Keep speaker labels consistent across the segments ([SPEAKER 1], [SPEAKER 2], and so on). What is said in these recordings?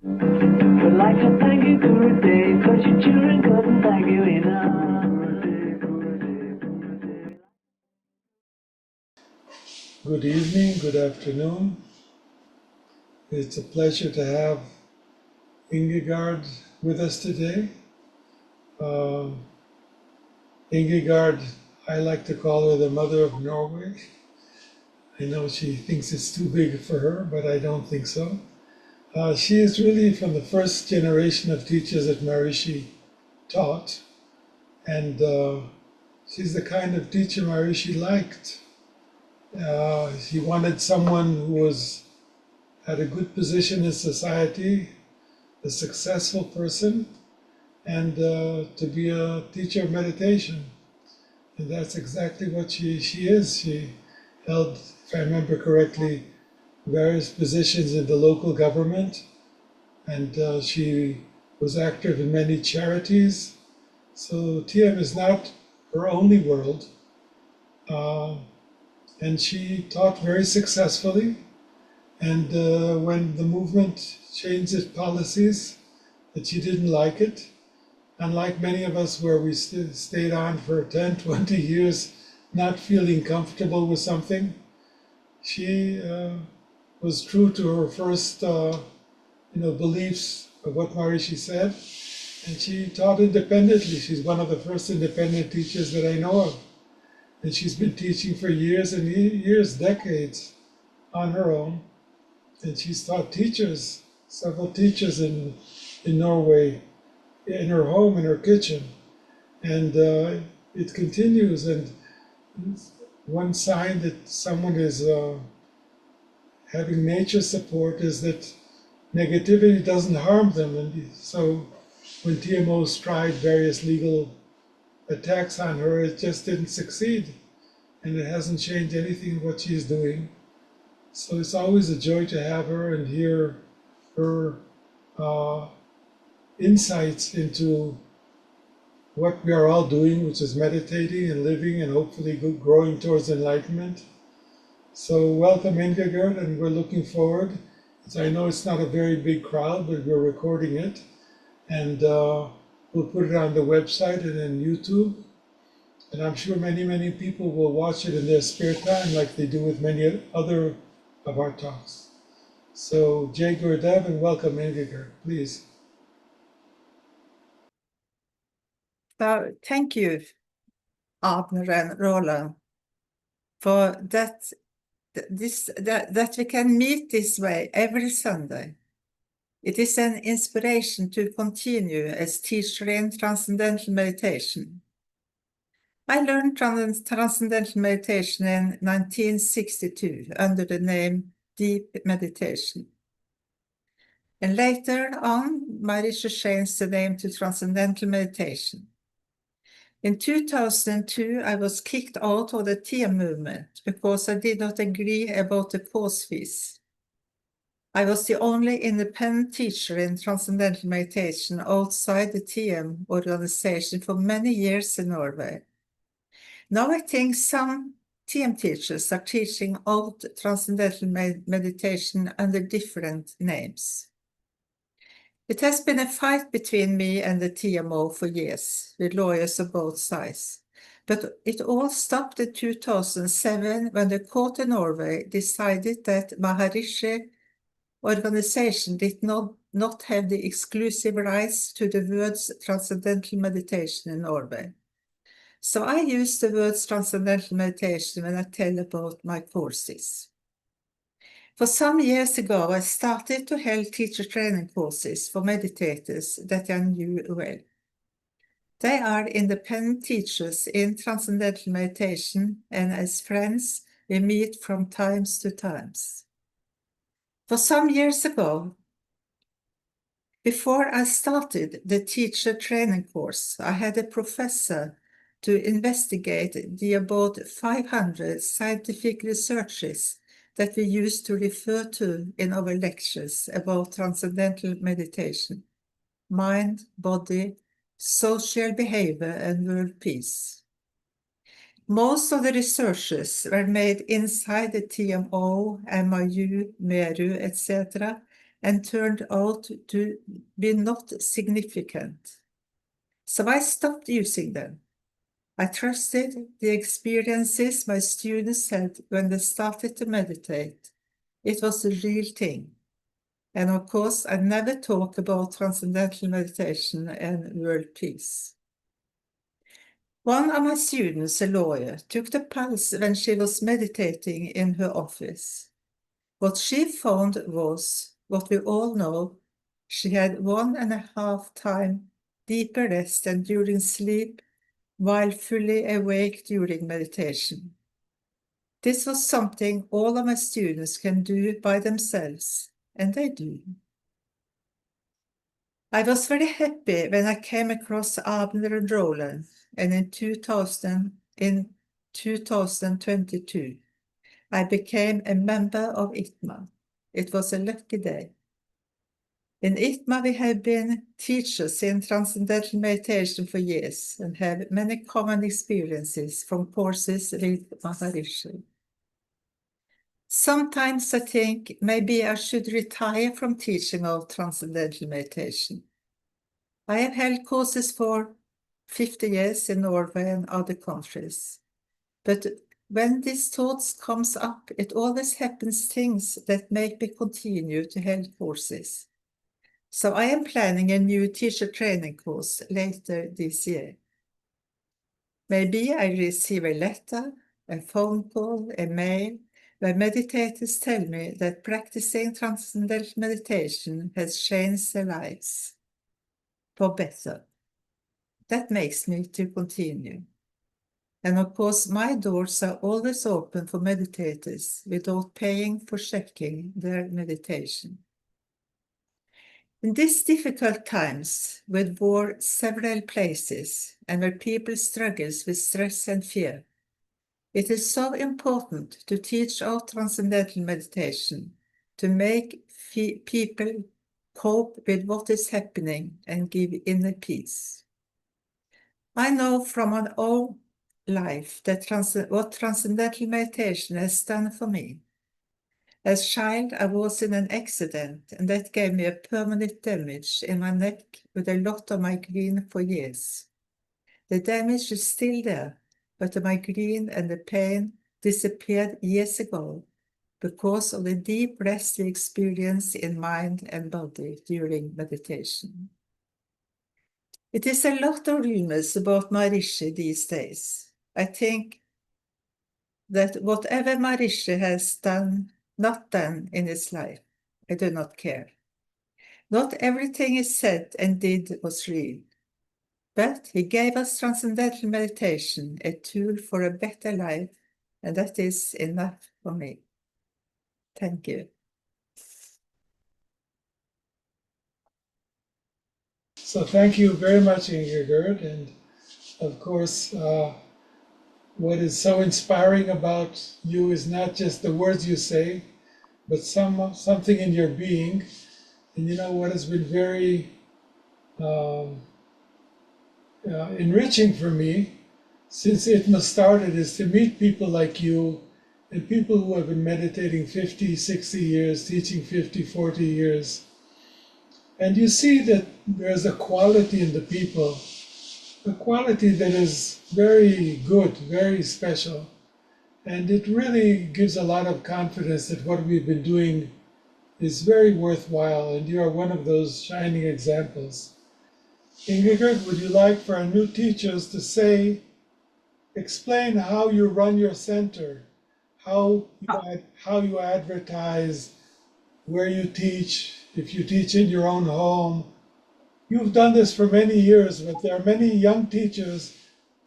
[SPEAKER 1] I'd like to thank you, Gurudev, 'cause your children couldn't thank you enough.
[SPEAKER 2] Good evening, good afternoon. It's a pleasure to have Ingergerd with us today. Um, Ingergerd, I like to call her the mother of Norway. I know she thinks it's too big for her, but I don't think so. She is really from the first generation of teachers that Maharishi taught, and she's the kind of teacher Maharishi liked. He wanted someone who had a good position in society, a successful person, and to be a teacher of meditation. And that's exactly what she is. She held, if I remember correctly, various positions in the local government, and she was active in many charities. So TM is not her only world. Uh, and she taught very successfully. And when the movement changed its policies, that she didn't like it, unlike many of us where we stayed on for 10, 20 years, not feeling comfortable with something, she was true to her first beliefs of what Maharishi said, and she taught independently. She's one of the first independent teachers that I know of. And she's been teaching for years and years, decades, on her own. And she's taught teachers, several teachers in Norway, in her home, in her kitchen. And it continues. And one sign that someone is having nature support is that negativity doesn't harm them. And so when TMOs tried various legal attacks on her, it just didn't succeed. And it hasn't changed anything what she's doing. So it's always a joy to have her and hear her insights into what we are all doing, which is meditating and living and hopefully growing towards enlightenment. So welcome, Ingergerd, and we're looking forward. I know it's not a very big crowd, but we're recording it, and we'll put it on the website and on YouTube. And I'm sure many, many people will watch it in their spare time like they do with many other of our talks. So Jay Gurdev, and welcome, Ingergerd, please.
[SPEAKER 3] So thank you, Abner and Roland, for that we can meet this way every Sunday. It is an inspiration to continue as teacher in Transcendental Meditation. I learned Transcendental Meditation in 1962 under the name Deep Meditation. And later on, Maharishi changed the name to Transcendental Meditation. In 2002, I was kicked out of the TM movement because I did not agree about the course fees. I was the only independent teacher in Transcendental Meditation outside the TM organization for many years in Norway. Now I think some TM teachers are teaching out Transcendental Meditation under different names. It has been a fight between me and the TMO for years, with lawyers of both sides. But it all stopped in 2007 when the court in Norway decided that Maharishi organization did not have the exclusive rights to the words Transcendental Meditation in Norway. So I use the words Transcendental Meditation when I tell about my courses. For some years ago, I started to hold teacher training courses for meditators that I knew well. They are independent teachers in Transcendental Meditation, and as friends, we meet from times to times. For some years ago, before I started the teacher training course, I had a professor to investigate the about 500 scientific researches that we used to refer to in our lectures about transcendental meditation, mind, body, social behavior, and world peace. Most of the researches were made inside the TMO, MIU, MERU, etc., and turned out to be not significant. So I stopped using them. I trusted the experiences my students had when they started to meditate. It was the real thing. And of course, I never talk about transcendental meditation and world peace. One of my students, a lawyer, took the pulse when she was meditating in her office. What she found was what we all know. She had 1.5 times deeper rest than during sleep, while fully awake during meditation. This was something all of my students can do by themselves, and they do. I was very happy when I came across Abner and Roland, and in 2022, I became a member of ITMA. It was a lucky day. In ITMA, we have been teachers in transcendental meditation for years and have many common experiences from courses with Maharishi. Sometimes I think maybe I should retire from teaching of transcendental meditation. I have held courses for 50 years in Norway and other countries. But when these thoughts comes up, it always happens things that make me continue to hold courses. So I am planning a new teacher training course later this year. Maybe I receive a letter, a phone call, a mail, where meditators tell me that practicing transcendental meditation has changed their lives for better. That makes me to continue. And of course, my doors are always open for meditators without paying for checking their meditation. In these difficult times, with war several places and where people struggle with stress and fear, it is so important to teach our transcendental meditation to make people cope with what is happening and give inner peace. I know from my own life that what transcendental meditation has done for me. As a child, I was in an accident, and that gave me a permanent damage in my neck with a lot of migraine for years. The damage is still there, but the migraine and the pain disappeared years ago because of the deep rest we experience in mind and body during meditation. It is a lot of rumors about Maharishi these days. I think that whatever Maharishi has done, not done in his life, I do not care. Not everything he said and did was real, but he gave us transcendental meditation, a tool for a better life, and that is enough for me. Thank you.
[SPEAKER 2] So thank you very much, Ingergerd. And of course, what is so inspiring about you is not just the words you say, but something in your being. And you know what has been very enriching for me since ITMA started is to meet people like you and people who have been meditating 50, 60 years, teaching 50, 40 years. And you see that there's a quality in the people, a quality that is very good, very special. And it really gives a lot of confidence that what we've been doing is very worthwhile, and you are one of those shining examples. Ingergerd, would you like for our new teachers to explain how you run your center, how you advertise, where you teach, if you teach in your own home? You've done this for many years, but there are many young teachers,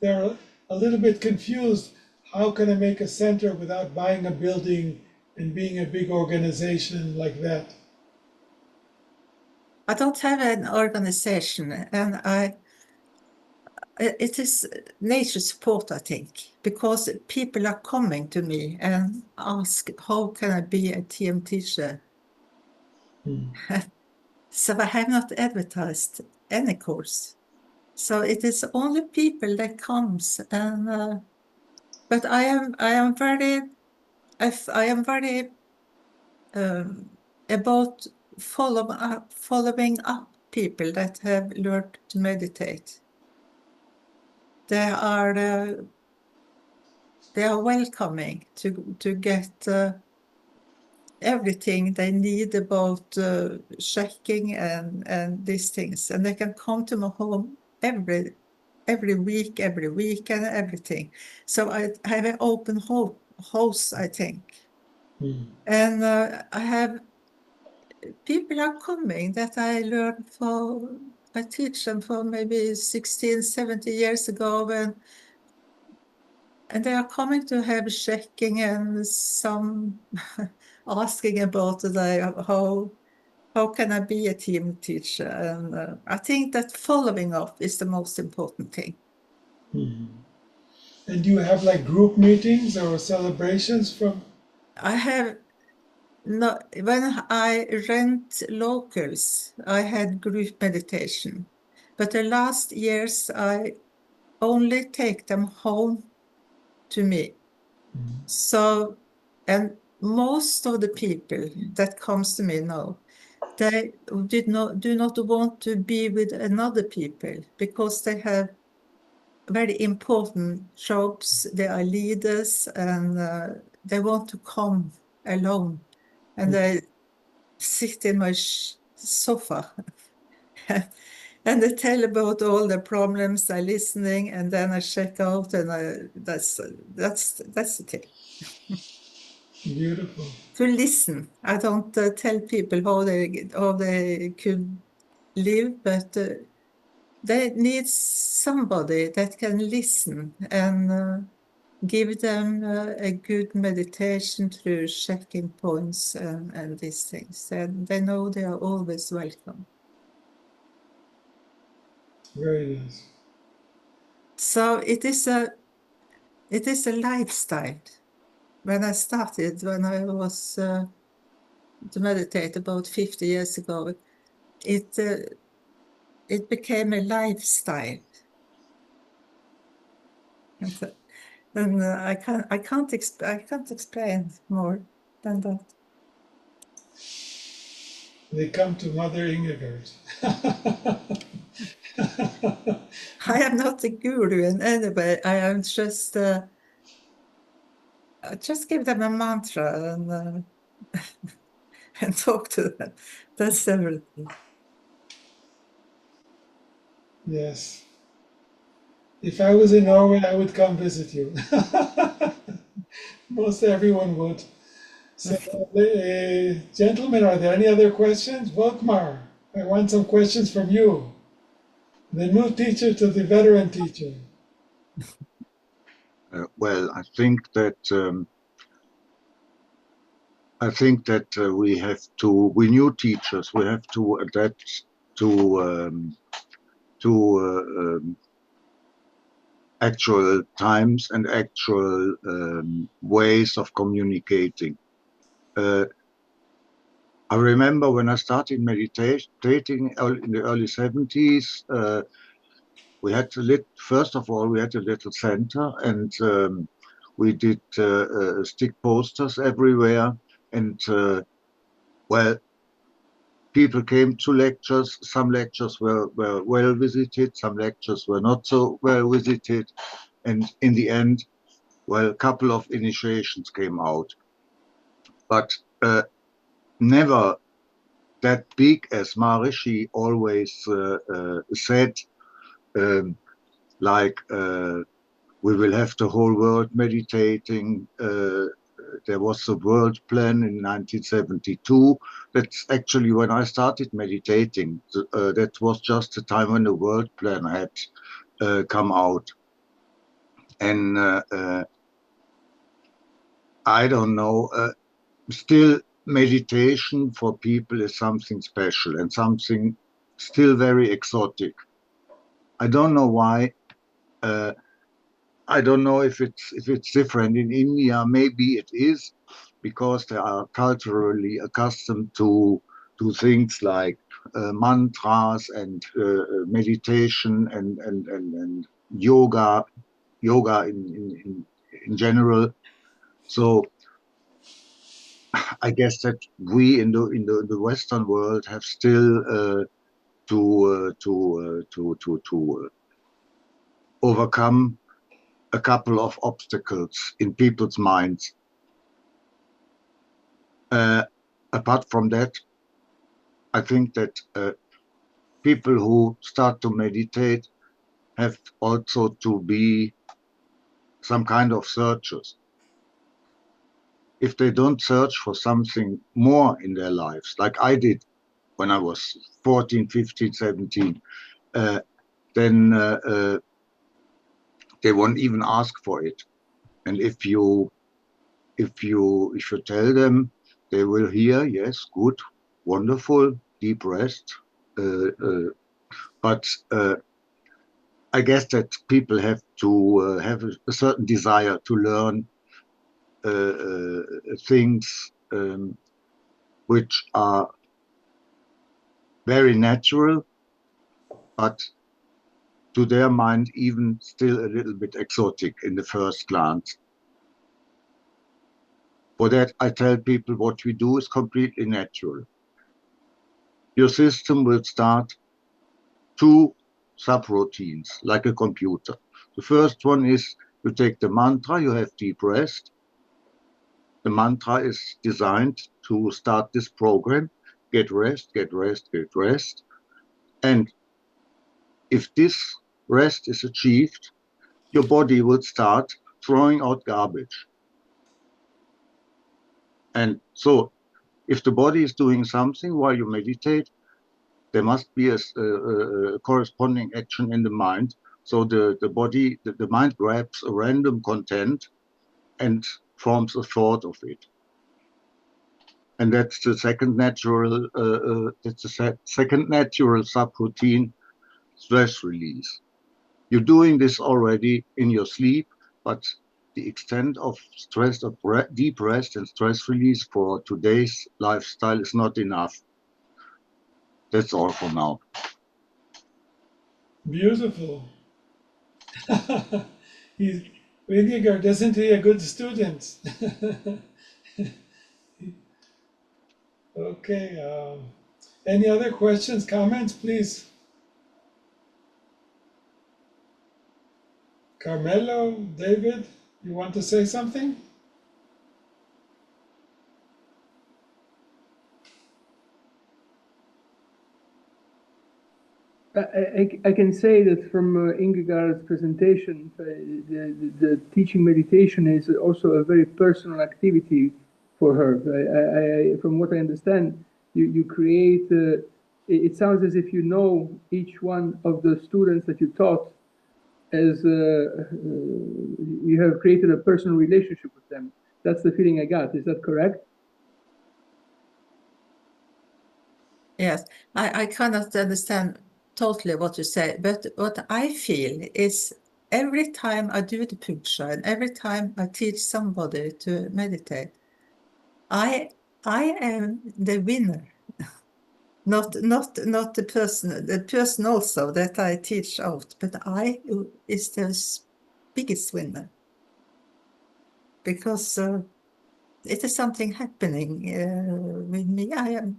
[SPEAKER 2] they're a little bit confused. How can I make a center without buying a building and being a big organization like that?
[SPEAKER 3] I don't have an organization, and it is nature support, I think, because people are coming to me and ask, how can I be a TM teacher? So I have not advertised any course. So it is only people that comes, and but I am very about following up people that have learned to meditate. They are welcoming to get everything they need about checking and these things, and they can come to my home every week, every weekend, everything. So I have an open house, I think. And I have people are coming that I learned for, I teach them for maybe 16, 70 years ago, and they are coming to have checking and some asking about how can I be a team teacher? And I think that following up is the most important thing.
[SPEAKER 2] And do you have like group meetings or celebrations from?
[SPEAKER 3] I have not, when I rent locals, I had group meditation, but the last years I only take them home to me. So, and most of the people that comes to me now, they do not want to be with another people because they have very important jobs. They are leaders, and they want to come alone, and they sit in my sofa and they tell about all the problems. I listening, and then I check out, and that's the thing.
[SPEAKER 2] Beautiful.
[SPEAKER 3] To listen. I don't tell people how they could live, but they need somebody that can listen and give them a good meditation through checking points and these things. And they know they are always welcome.
[SPEAKER 2] Very nice.
[SPEAKER 3] So it is a lifestyle. When I started, when I was to meditate about 50 years ago, it became a lifestyle. And I can't explain more than that.
[SPEAKER 2] They come to Mother Ingergerd.
[SPEAKER 3] I am not a guru in any way. I am just give them a mantra and talk to them. That's everything.
[SPEAKER 2] Yes. If I was in Norway, I would come visit you. Most everyone would. So, gentlemen, are there any other questions? Volkmar, I want some questions from you. The new teacher to the veteran teacher.
[SPEAKER 4] Well, I think that we new teachers, we have to adapt to actual times and actual ways of communicating. I remember when I started meditating in the early 70s, we had first of all, we had a little center, and we did stick posters everywhere. And well, people came to lectures. Some lectures were well visited, some lectures were not so well visited. And in the end, well, a couple of initiations came out, but never that big as Maharishi always said, like we will have the whole world meditating. There was a world plan in 1972. That's actually when I started meditating. That was just the time when the world plan had come out. And I don't know, still meditation for people is something special and something still very exotic. I don't know why. I don't know if it's different in India. Maybe it is because they are culturally accustomed to things like mantras and meditation and yoga in general. So I guess that we in the Western world have still to overcome a couple of obstacles in people's minds. Apart from that, I think that people who start to meditate have also to be some kind of searchers. If they don't search for something more in their lives, like I did when I was 14, 15, 17, then they won't even ask for it. And if you tell them, they will hear, yes, good, wonderful, deep rest. But I guess that people have to have a certain desire to learn things which are very natural, but to their mind even still a little bit exotic in the first glance. For that, I tell people what we do is completely natural. Your system will start two subroutines, like a computer. The first one is you take the mantra, you have deep rest. The mantra is designed to start this program, get rest, get rest, get rest. And if this rest is achieved, your body will start throwing out garbage. And so if the body is doing something while you meditate, there must be a corresponding action in the mind. So the mind grabs a random content and forms a thought of it. And that's the second natural subroutine, stress release. You're doing this already in your sleep, but the extent of stress, of deep rest and stress release for today's lifestyle is not enough. That's all for now.
[SPEAKER 2] Beautiful. Ingergerd, isn't he a good student? Okay. Any other questions, comments, please? Carmelo, David, you want to say something?
[SPEAKER 5] I can say that from Ingegard's presentation, the teaching meditation is also a very personal activity for her. From what I understand, you create, it sounds as if you know each one of the students that you taught as you have created a personal relationship with them. That's the feeling I got. Is that correct?
[SPEAKER 3] Yes, I cannot understand totally what you say, but what I feel is every time I do the puja and every time I teach somebody to meditate, I am the winner, not the person also that I teach out, but I is the biggest winner because it is something happening with me. I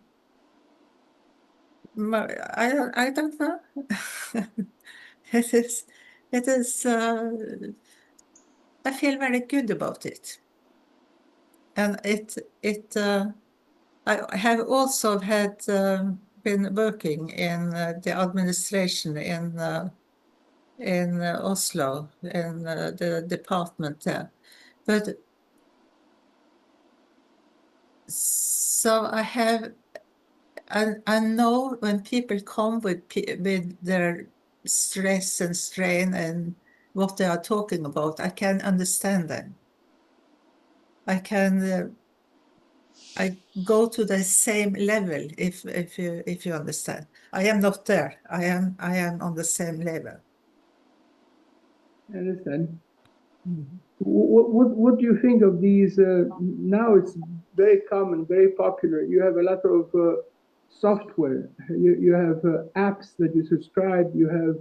[SPEAKER 3] don't know. It is, I feel very good about it. And I have also had been working in the administration in Oslo, in the department there. But so I know when people come with their stress and strain and what they are talking about, I can understand them. I go to the same level if you understand. I am not there. I am on the same level.
[SPEAKER 5] I understand. What do you think of these? Now it's very common, very popular. You have a lot of software. You have apps that you subscribe. You have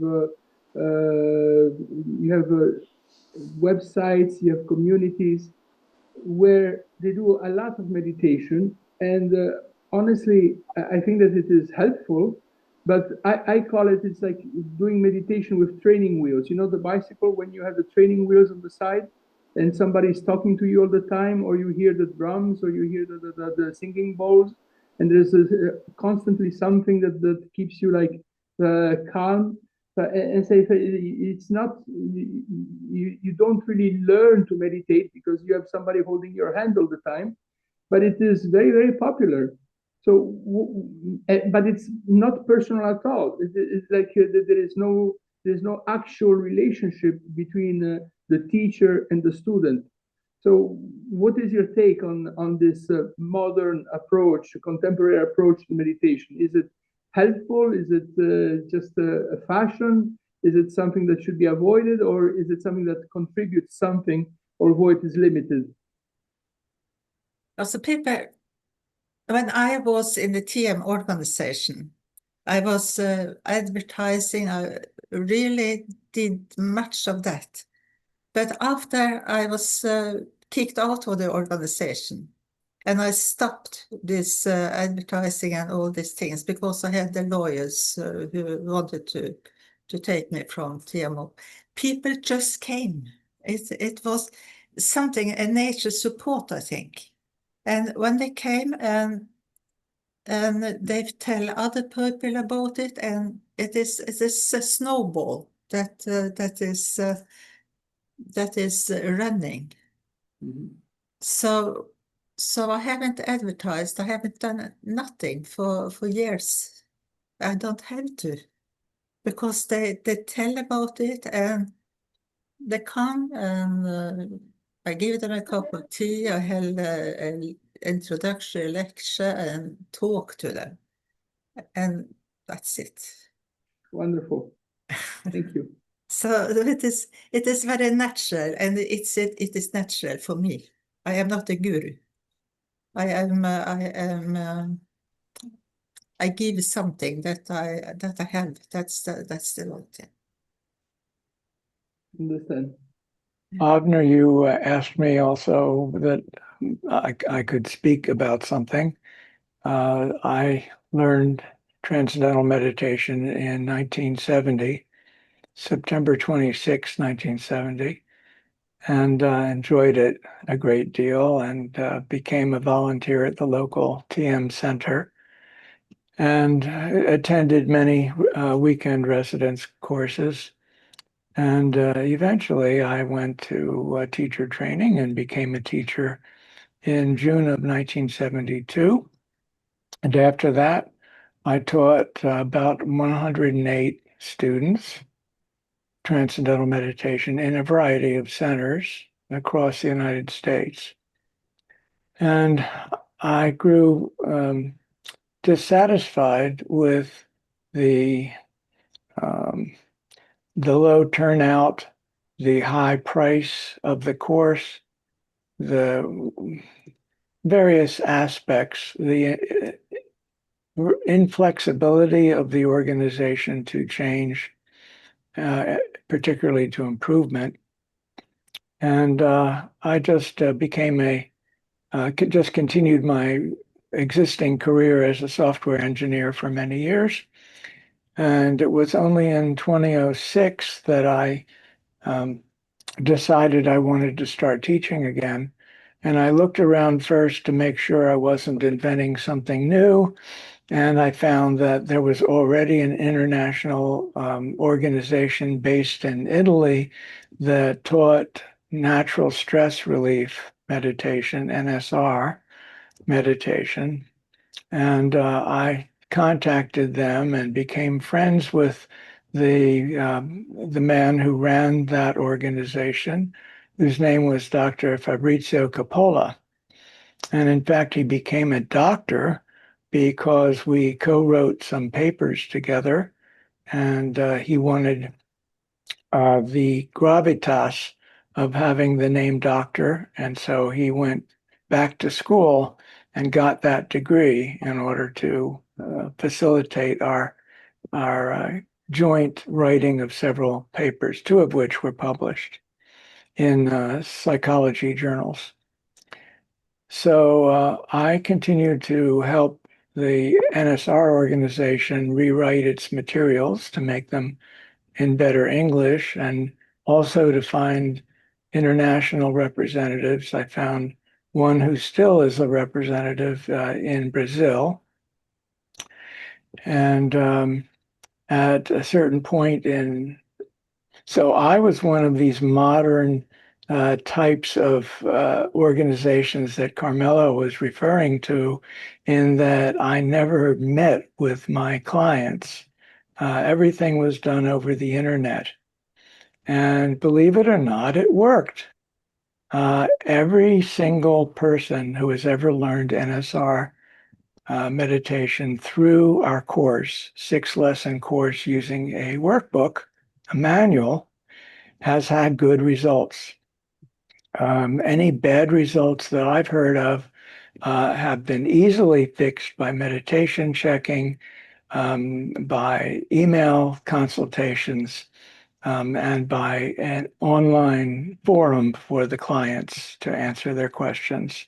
[SPEAKER 5] websites. You have communities. where they do a lot of meditation. And honestly, I think that it is helpful, but I call it, it's like doing meditation with training wheels. You know, the bicycle, when you have the training wheels on the side and somebody's talking to you all the time, or you hear the drums, or you hear the singing bowls, and there's constantly something that keeps you like calm. And say it's not, you don't really learn to meditate because you have somebody holding your hand all the time, but it is very, very popular. So, but it's not personal at all. It's like there's no actual relationship between the teacher and the student. So, what is your take on this modern approach, contemporary approach to meditation? Is it helpful? Is it just a fashion? Is it something that should be avoided, or is it something that contributes something, or it is limited?
[SPEAKER 3] Also, people, when I was in the TM organization, I was advertising, I really did much of that. But after I was kicked out of the organization, and I stopped this advertising and all these things because I had the lawyers who wanted to take me from TMO. People just came. It was something, a nature support, I think. And when they came and they tell other people about it, and it is a snowball that is running. So I haven't advertised. I haven't done nothing for years. I don't have to, because they tell about it and they come and I give them a cup of tea. I held an introductory lecture and talk to them, and that's it.
[SPEAKER 5] Wonderful. Thank you.
[SPEAKER 3] So it is very natural, and it is natural for me. I am not a guru. I give something that I have. That's the whole thing.
[SPEAKER 5] Understand.
[SPEAKER 6] Avner, you asked me also that I could speak about something. I learned Transcendental Meditation in 1970, September 26, 1970, and enjoyed it a great deal, and became a volunteer at the local TM Center, and attended many weekend residence courses. And eventually I went to teacher training and became a teacher in June of 1972. And after that, I taught about 108 students Transcendental Meditation in a variety of centers across the United States. And I grew dissatisfied with the low turnout, the high price of the course, the various aspects, the inflexibility of the organization to change, particularly to improvement. And I just just continued my existing career as a software engineer for many years. And it was only in 2006 that I decided I wanted to start teaching again. And I looked around first to make sure I wasn't inventing something new. And I found that there was already an international organization based in Italy that taught natural stress relief meditation, NSR meditation. And I contacted them and became friends with the man who ran that organization, whose name was Dr. Fabrizio Coppola. And in fact, he became a doctor because we co-wrote some papers together, and he wanted the gravitas of having the name doctor. And so he went back to school and got that degree in order to facilitate our joint writing of several papers, two of which were published in psychology journals. So I continued to help the NSR organization rewrite its materials to make them in better English and also to find international representatives. I found one who still is a representative in Brazil. And at a certain point so I was one of these modern types of organizations that Carmela was referring to, in that I never met with my clients. Everything was done over the internet. And believe it or not, it worked. Every single person who has ever learned NSR meditation through our course, 6-lesson course using a workbook, a manual, has had good results. Any bad results that I've heard of have been easily fixed by meditation checking, by email consultations, and by an online forum for the clients to answer their questions.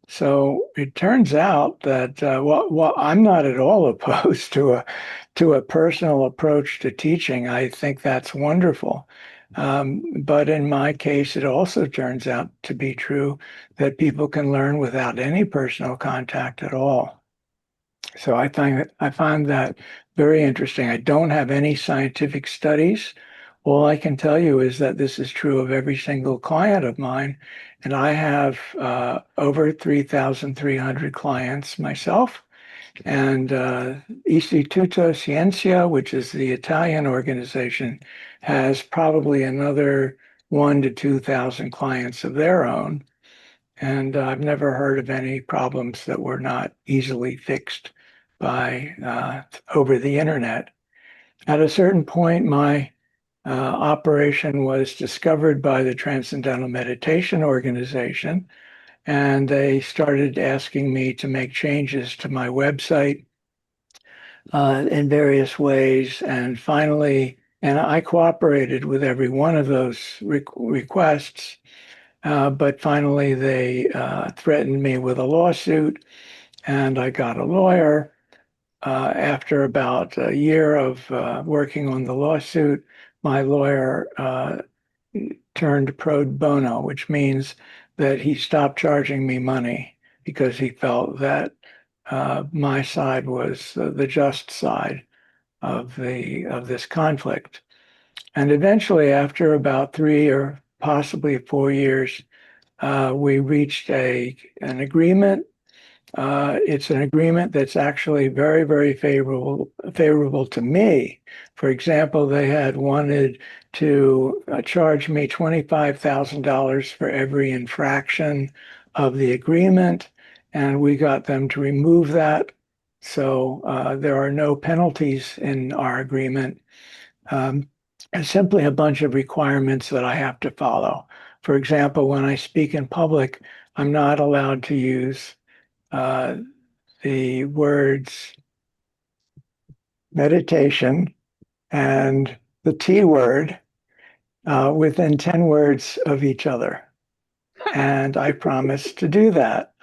[SPEAKER 6] So it turns out that well, I'm not at all opposed to a personal approach to teaching. I think that's wonderful. But in my case, it also turns out to be true that people can learn without any personal contact at all. So I find that very interesting. I don't have any scientific studies. All I can tell you is that this is true of every single client of mine. And I have over 3,300 clients myself. And Istituto Scienza, which is the Italian organization, has probably another 1,000 to 2,000 clients of their own. And I've never heard of any problems that were not easily fixed by over the internet. At a certain point, my operation was discovered by the Transcendental Meditation Organization, and they started asking me to make changes to my website in various ways. And finally, and I cooperated with every one of those requests, but finally they threatened me with a lawsuit, and I got a lawyer. After about a year of working on the lawsuit, my lawyer turned pro bono, which means that he stopped charging me money because he felt that my side was the just side of this conflict. And eventually, after about 3 or possibly 4 years, we reached an agreement. It's an agreement that's actually very, very favorable to me. For example, they had wanted to charge me $25,000 for every infraction of the agreement, and we got them to remove that. So there are no penalties in our agreement. It's simply a bunch of requirements that I have to follow. For example, when I speak in public, I'm not allowed to use the words meditation and the T word within 10 words of each other. And I promise to do that.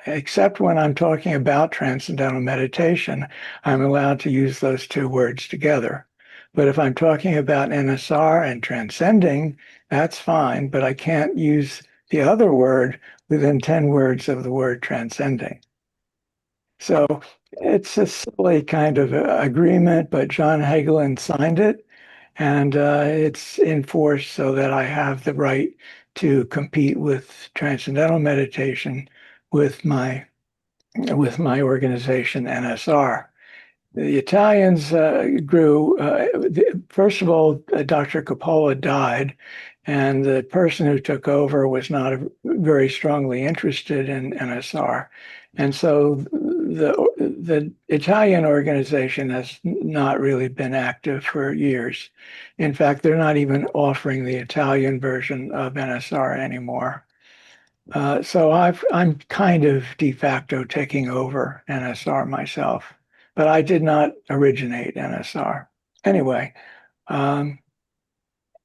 [SPEAKER 6] Except when I'm talking about transcendental meditation, I'm allowed to use those 2 words together. But if I'm talking about NSR and transcending, that's fine, but I can't use the other word within 10 words of the word transcending. So it's a silly kind of agreement, but John Hagelin signed it, and it's enforced so that I have the right to compete with transcendental meditation with my organization NSR. The Italians grew. First of all, Dr. Coppola died, and the person who took over was not very strongly interested in NSR. And so the Italian organization has not really been active for years. In fact, they're not even offering the Italian version of NSR anymore. So I'm kind of de facto taking over NSR myself, but I did not originate NSR. Anyway,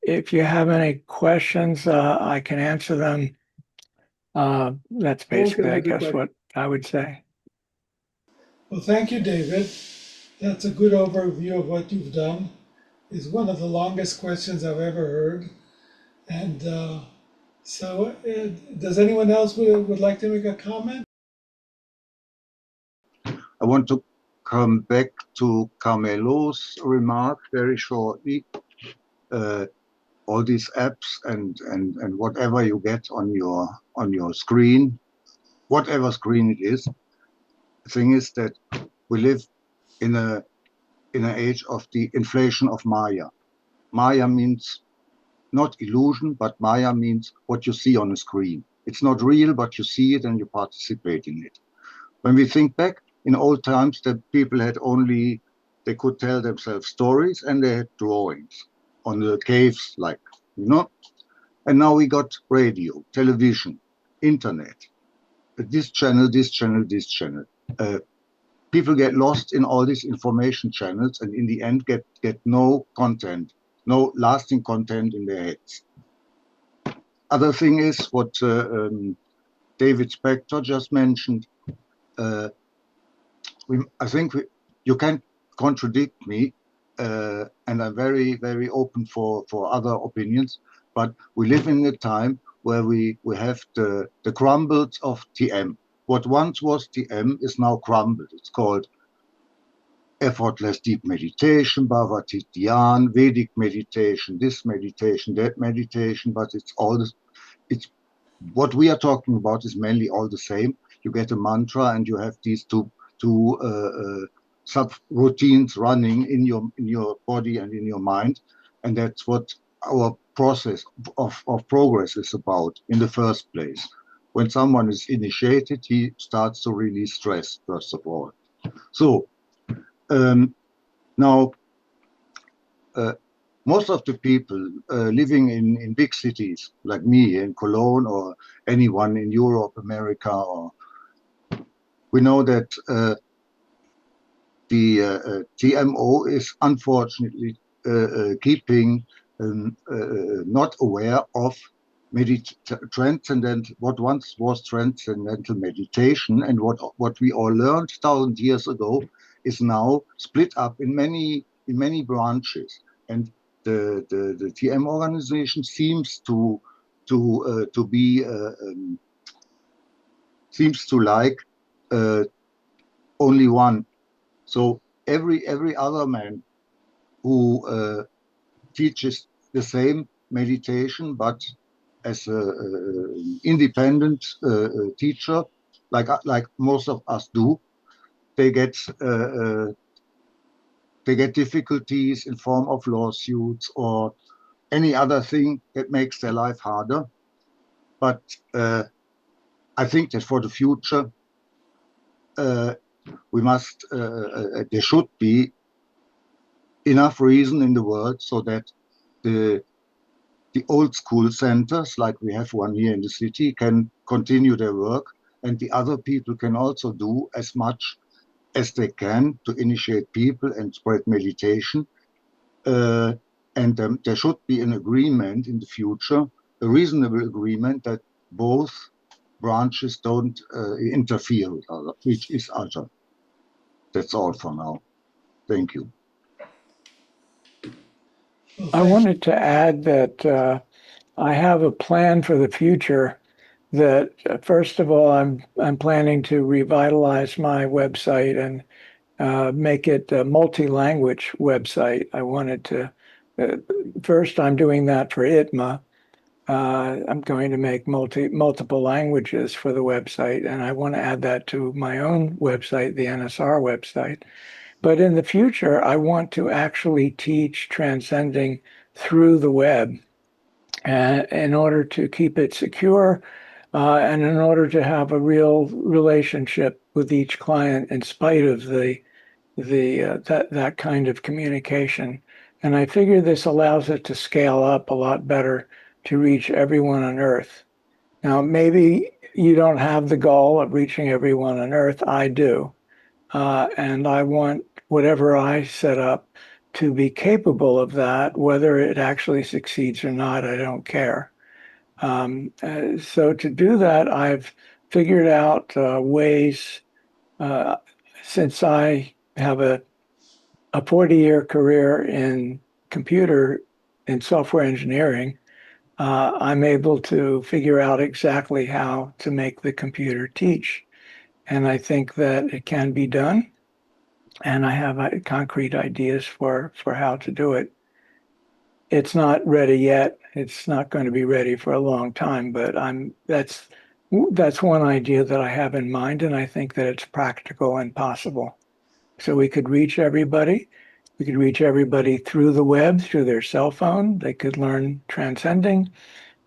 [SPEAKER 6] if you have any questions, I can answer them. That's basically, I
[SPEAKER 5] has a
[SPEAKER 6] guess,
[SPEAKER 5] question.
[SPEAKER 6] what I would say.
[SPEAKER 2] Well, thank you, David. That's a good overview of what you've done. It's one of the longest questions I've ever heard. And does anyone else would like to make a comment?
[SPEAKER 4] I want to come back to Carmelo's remark very shortly. All these apps and whatever you get on your screen, whatever screen it is, the thing is that we live in an age of the inflation of Maya. Maya means not illusion, but Maya means what you see on a screen. It's not real, but you see it and you participate in it. When we think back, in old times, the people had only, they could tell themselves stories and they had drawings on the caves, like, you know. And now we got radio, television, internet, this channel, this channel, this channel. People get lost in all these information channels and in the end get no content, no lasting content in their heads. Other thing is what David Spector just mentioned. I think you can't contradict me, and I'm very, very open for other opinions. But we live in a time where we have the crumbles of TM. What once was TM is now crumbled. It's called effortless deep meditation, Bhavati Dhyan, Vedic meditation, this meditation, that meditation. But it's all this. It's what we are talking about is mainly all the same. You get a mantra and you have these two sub routines running in your body and in your mind, and that's what our process of progress is about in the first place. When someone is initiated, he starts to release stress first of all. So now most of the people living in big cities like me in Cologne or anyone in Europe, America, or we know that the TMO is unfortunately keeping not aware of transcendent, what once was transcendental meditation, and what we all learned 1,000 years ago is now split up in many branches. And the TM organization seems to be seems to like only one. So every other man who teaches the same meditation, but as an independent teacher, like most of us do, they get difficulties in form of lawsuits or any other thing that makes their life harder. But I think that for the future, we must, there should be enough reason in the world so that the old school centers, like we have one here in the city, can continue their work, and the other people can also do as much as they can to initiate people and spread meditation. And there should be an agreement in the future, a reasonable agreement that both branches don't interfere with each other. That's all for now. Thank you.
[SPEAKER 2] Well,
[SPEAKER 6] I wanted to add that I have a plan for the future that first of all, I'm planning to revitalize my website and make it a multi-language website. I wanted to, first I'm doing that for ITMA. I'm going to make multiple languages for the website, and I want to add that to my own website, the NSR website. But in the future, I want to actually teach transcending through the web in order to keep it secure and in order to have a real relationship with each client in spite of that kind of communication. And I figure this allows it to scale up a lot better to reach everyone on Earth. Now, maybe you don't have the goal of reaching everyone on Earth. I do. And I want whatever I set up to be capable of that, whether it actually succeeds or not, I don't care. So to do that, I've figured out ways, since I have a 40-year career in computer and software engineering, I'm able to figure out exactly how to make the computer teach. And I think that it can be done. And I have concrete ideas for how to do it. It's not ready yet. It's not going to be ready for a long time, but that's one idea that I have in mind, and I think that it's practical and possible. So we could reach everybody. We could reach everybody through the web, through their cell phone. They could learn transcending.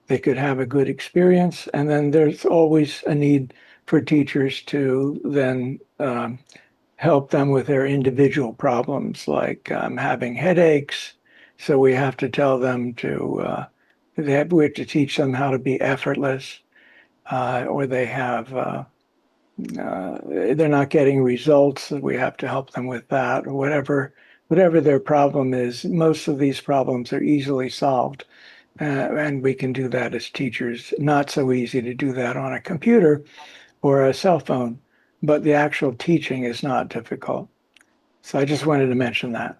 [SPEAKER 6] They could have a good experience. And then there's always a need for teachers to then help them with their individual problems, like having headaches. So we have to tell them we have to teach them how to be effortless, or they're not getting results. We have to help them with that, or whatever their problem is. Most of these problems are easily solved. And we can do that as teachers. Not so easy to do that on a computer or a cell phone, but the actual teaching is not difficult. So I just wanted to mention that.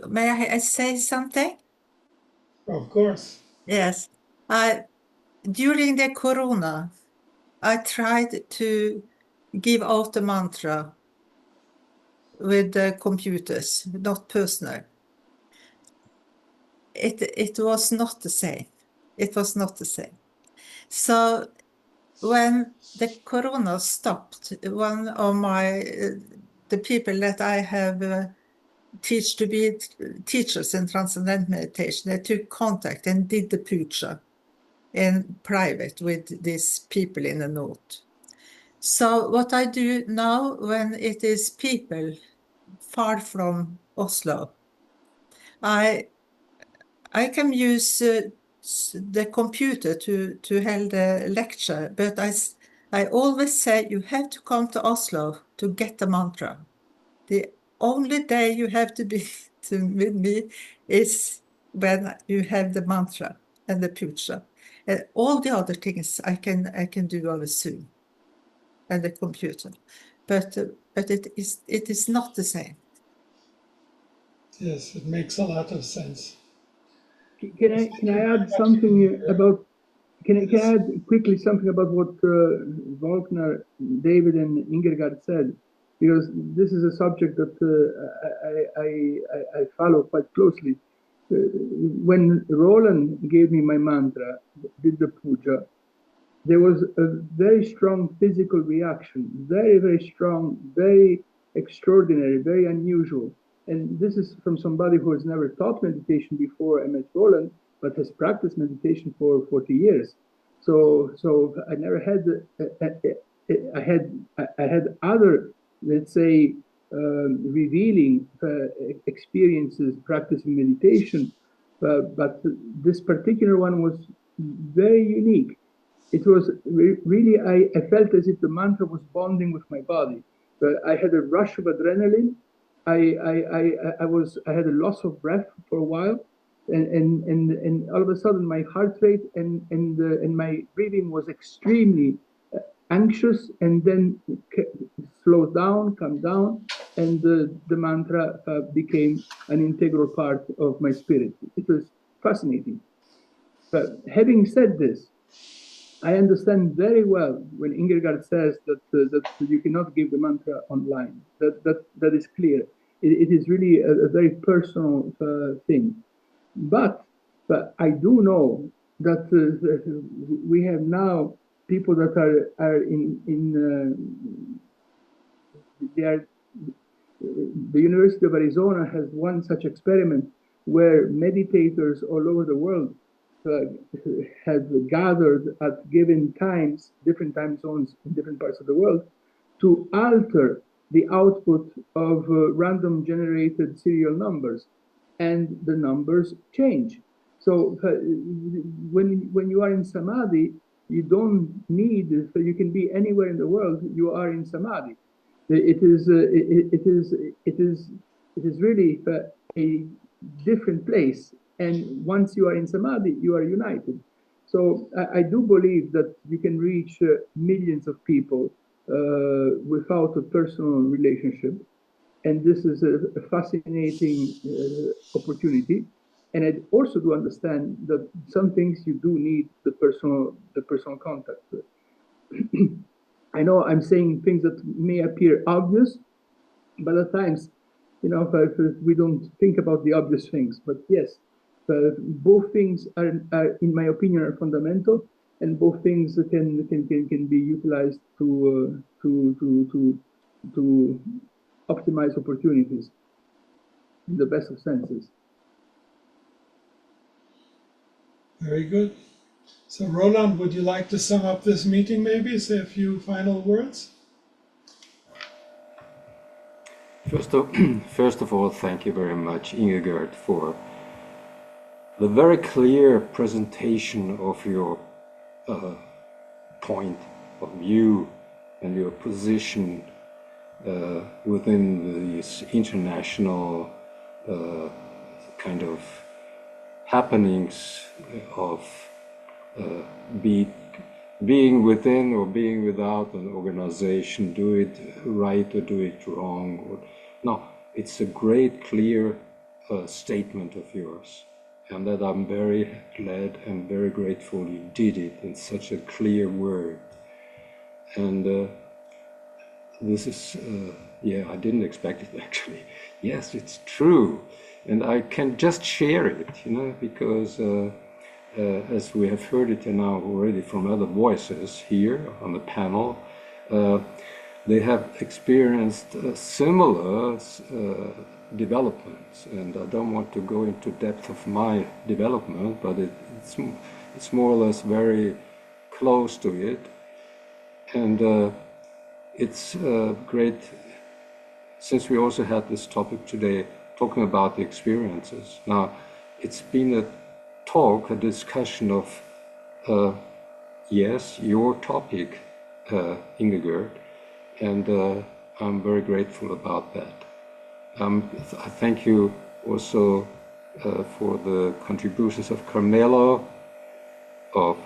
[SPEAKER 3] May I say something?
[SPEAKER 2] Of course.
[SPEAKER 3] Yes. During the corona, I tried to give out the mantra with the computers, not personal. It was not the same. It was not the same. So when the corona stopped, one of the people that I have teach to be teachers in transcendental meditation, they took contact and did the puja in private with these people in the north. So what I do now when it is people far from Oslo, I can use the computer to hold a lecture, but I always say you have to come to Oslo to get the mantra. The only day you have to be with me is when you have the mantra and the puja. All the other things I can do over Zoom and the computer, but it is not the same.
[SPEAKER 2] Yes, it makes a lot of sense.
[SPEAKER 5] Can I add something about? Can I add quickly something about what Volkner, David, and Ingergerd said? Because this is a subject that I follow quite closely. When Roland gave me my mantra, did the puja, there was a very strong physical reaction, very, very strong, very extraordinary, very unusual. And this is from somebody who has never taught meditation before I met Roland, but has practiced meditation for 40 years. So I never had, I had other, let's say, revealing experiences practicing meditation, but this particular one was very unique. It was really, I felt as if the mantra was bonding with my body. I had a rush of adrenaline. I had a loss of breath for a while, and all of a sudden my heart rate and my breathing was extremely anxious, and then slowed down, calmed down, and the mantra became an integral part of my spirit. It was fascinating. But having said this, I understand very well when Ingergerd says that you cannot give the mantra online. That is clear. It is really a very personal thing. But I do know that we have now people that are they are. The University of Arizona has one such experiment where meditators all over the world have gathered at given times, different time zones in different parts of the world, to alter the output of random generated serial numbers, and the numbers change. So when you are in samadhi, you don't need, so you can be anywhere in the world, you are in samadhi. It is really a different place, And once you are in samadhi, you are united. So I do believe that you can reach millions of people without a personal relationship. And this is a fascinating opportunity. And I also do understand that some things you do need the personal contact. I know I'm saying things that may appear obvious, but at times, we don't think about the obvious things. But yes, both things are, in my opinion, are fundamental, and both things can be utilized to optimize opportunities in the best of senses.
[SPEAKER 2] Very good. So Roland, would you like to sum up this meeting maybe? Say a few final words?
[SPEAKER 7] First of all, thank you very much, Ingergerd, for the very clear presentation of your point of view and your position within these international kind of happenings of being within or being without an organization, do it right or do it wrong. No, it's a great, clear statement of yours, and that I'm very glad and very grateful you did it in such a clear word. And this is, yeah, I didn't expect it actually. Yes, it's true. And I can just share it, because as we have heard it now already from other voices here on the panel, they have experienced similar developments. And I don't want to go into depth of my development, but it's more or less very close to it. And it's great, since we also had this topic today, talking about the experiences. Now, it's been a discussion of, yes, your topic, Ingergerd, and I'm very grateful about that. I thank you also for the contributions of Carmelo, of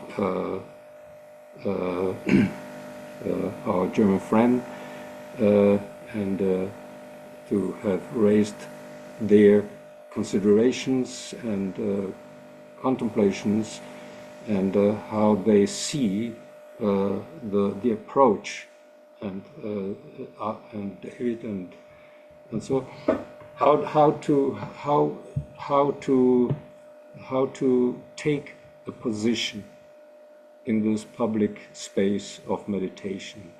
[SPEAKER 7] our German friend, and to have raised their considerations and contemplations, and how they see the approach, and David and so how to take a position in this public space of meditation.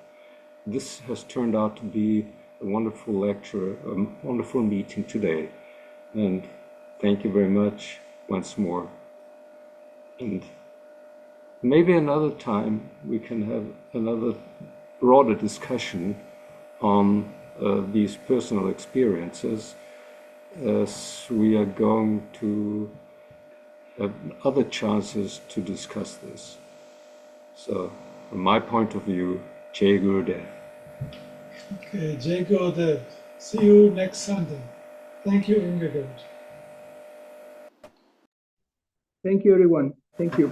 [SPEAKER 7] This has turned out to be a wonderful lecture, a wonderful meeting today, and thank you very much once more. And maybe another time we can have another broader discussion on these personal experiences, as we are going to have other chances to discuss this. So, from my point of view, Jai Gurudev.
[SPEAKER 2] Okay, Jai Gurudev. See you next Sunday. Thank you, Ingergerd.
[SPEAKER 5] Thank you, everyone. Thank you.